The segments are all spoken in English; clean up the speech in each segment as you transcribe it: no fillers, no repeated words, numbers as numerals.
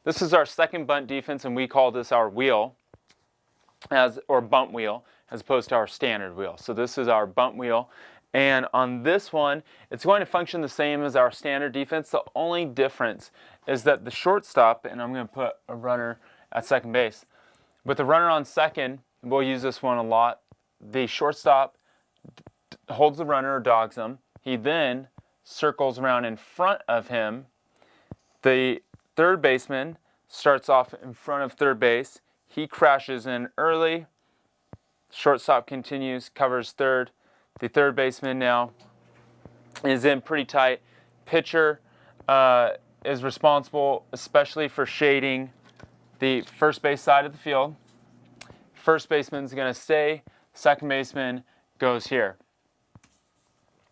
This is our second bunt defense, and we call this our wheel, or bunt wheel, as opposed to our standard wheel. So this is our bunt wheel. And on this one, it's going to function the same as our standard defense. The only difference is that the shortstop, and I'm going to put a runner at second base. With the runner on second, we'll use this one a lot. The shortstop holds the runner or dogs him. He then circles around in front of him. The third baseman starts off in front of third base. He crashes in early. Shortstop continues, covers third. The third baseman now is in pretty tight. Pitcher is responsible especially for shading the first base side of the field. First baseman's going to stay. Second baseman goes here.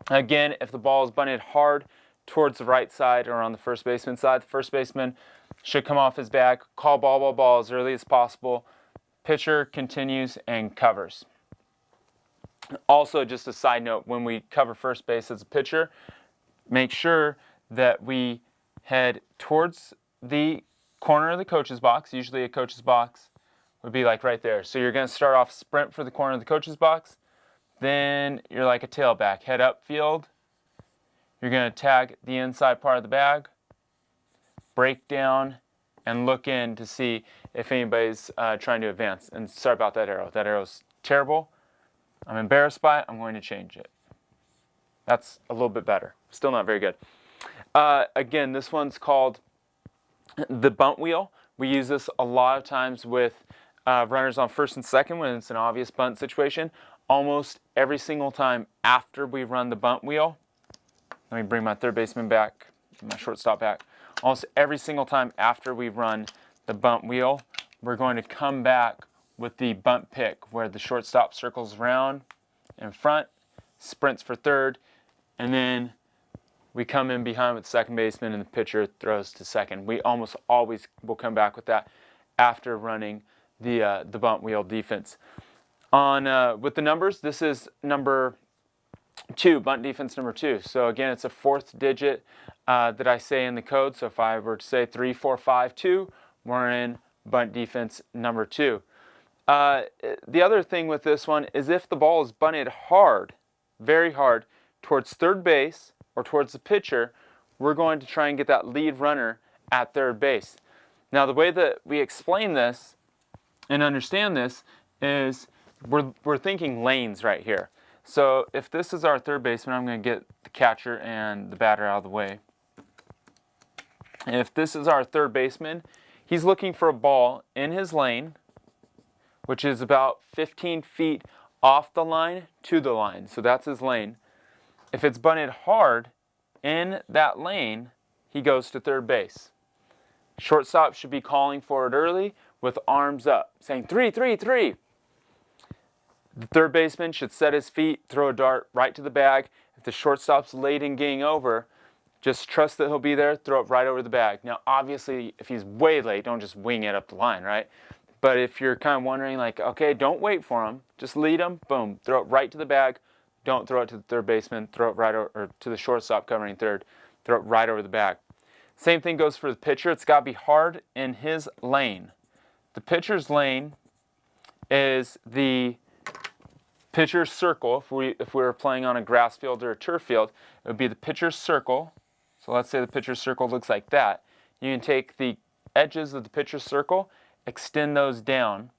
Again, if the ball is bunted hard towards the right side or on the first baseman side, the first baseman should come off his bag, call ball as early as possible. Pitcher continues and covers. Also, just a side note, when we cover first base as a pitcher, make sure that we head towards the corner of the coach's box. Usually a coach's box would be like right there. So you're going to start off sprint for the corner of the coach's box. Then you're like a tailback. Head up field. You're going to tag the inside part of the bag, break down, and look in to see if anybody's trying to advance. And sorry about that arrow. That arrow's terrible. I'm embarrassed by it. I'm going to change it. That's a little bit better. Still not very good. Again, this one's called the bunt wheel. We use this a lot of times with runners on first and second when it's an obvious bunt situation. Almost every single time after we run the bunt wheel, let me bring my third baseman back, my shortstop back. Almost every single time after we run the bunt wheel, we're going to come back with the bunt pick, where the shortstop circles around in front, sprints for third, and then we come in behind with the second baseman and the pitcher throws to second. We almost always will come back with that after running the bunt wheel defense. With the numbers, this is number 2, bunt defense number 2. So again, it's a 4th digit that I say in the code. So if I were to say 3, 4, 5, 2, we're in bunt defense number 2. The other thing with this one is if the ball is bunted hard, very hard, towards third base or towards the pitcher, we're going to try and get that lead runner at third base. Now, the way that we explain this and understand this is we're thinking lanes right here. So if this is our third baseman, I'm going to get the catcher and the batter out of the way. And if this is our third baseman, he's looking for a ball in his lane, which is about 15 feet off the line to the line. So that's his lane. If it's bunted hard in that lane, he goes to third base. Shortstop should be calling for it early with arms up, saying 3, 3, 3. The third baseman should set his feet, throw a dart right to the bag. If the shortstop's late in getting over, just trust that he'll be there, throw it right over the bag. Now, obviously, if he's way late, don't just wing it up the line, right? But if you're kind of wondering, like, okay, don't wait for him. Just lead him, boom, throw it right to the bag. Don't throw it to the third baseman. Throw it right over, or to the shortstop covering third. Throw it right over the bag. Same thing goes for the pitcher. It's got to be hard in his lane. The pitcher's lane is the pitcher's circle. If we were playing on a grass field or a turf field, it would be the pitcher's circle. So let's say the pitcher's circle looks like that. You can take the edges of the pitcher's circle, extend those down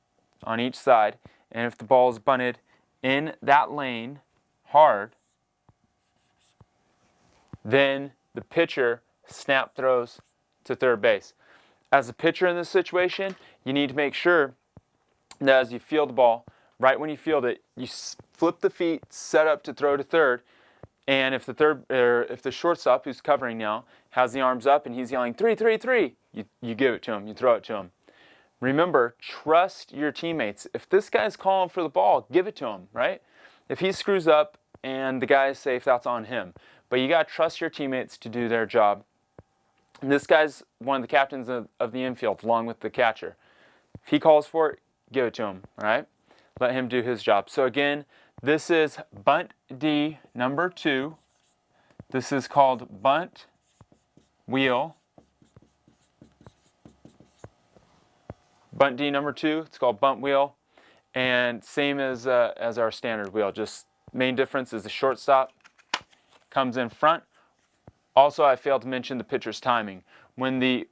on each side, and if the ball is bunted in that lane hard, then the pitcher snap throws to third base. As a pitcher in this situation, you need to make sure that as you field the ball, right when you field it, you flip the feet, set up to throw to third, and if the shortstop who's covering now has the arms up and he's yelling 3, 3, 3, you give it to him, you throw it to him. Remember, trust your teammates. If this guy's calling for the ball, give it to him, right? If he screws up and the guy is safe, that's on him. But you got to trust your teammates to do their job. And this guy's one of the captains of the infield, along with the catcher. If he calls for it, give it to him, all right? Let him do his job. So again, this is Bunt D number 2. This is called Bunt Wheel Bunt D number 2, it's called bunt wheel, and same as our standard wheel, just main difference is the shortstop comes in front. Also, I failed to mention the pitcher's timing. When the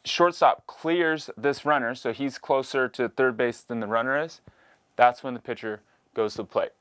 shortstop clears this runner, so he's closer to third base than the runner is, that's when the pitcher goes to the plate.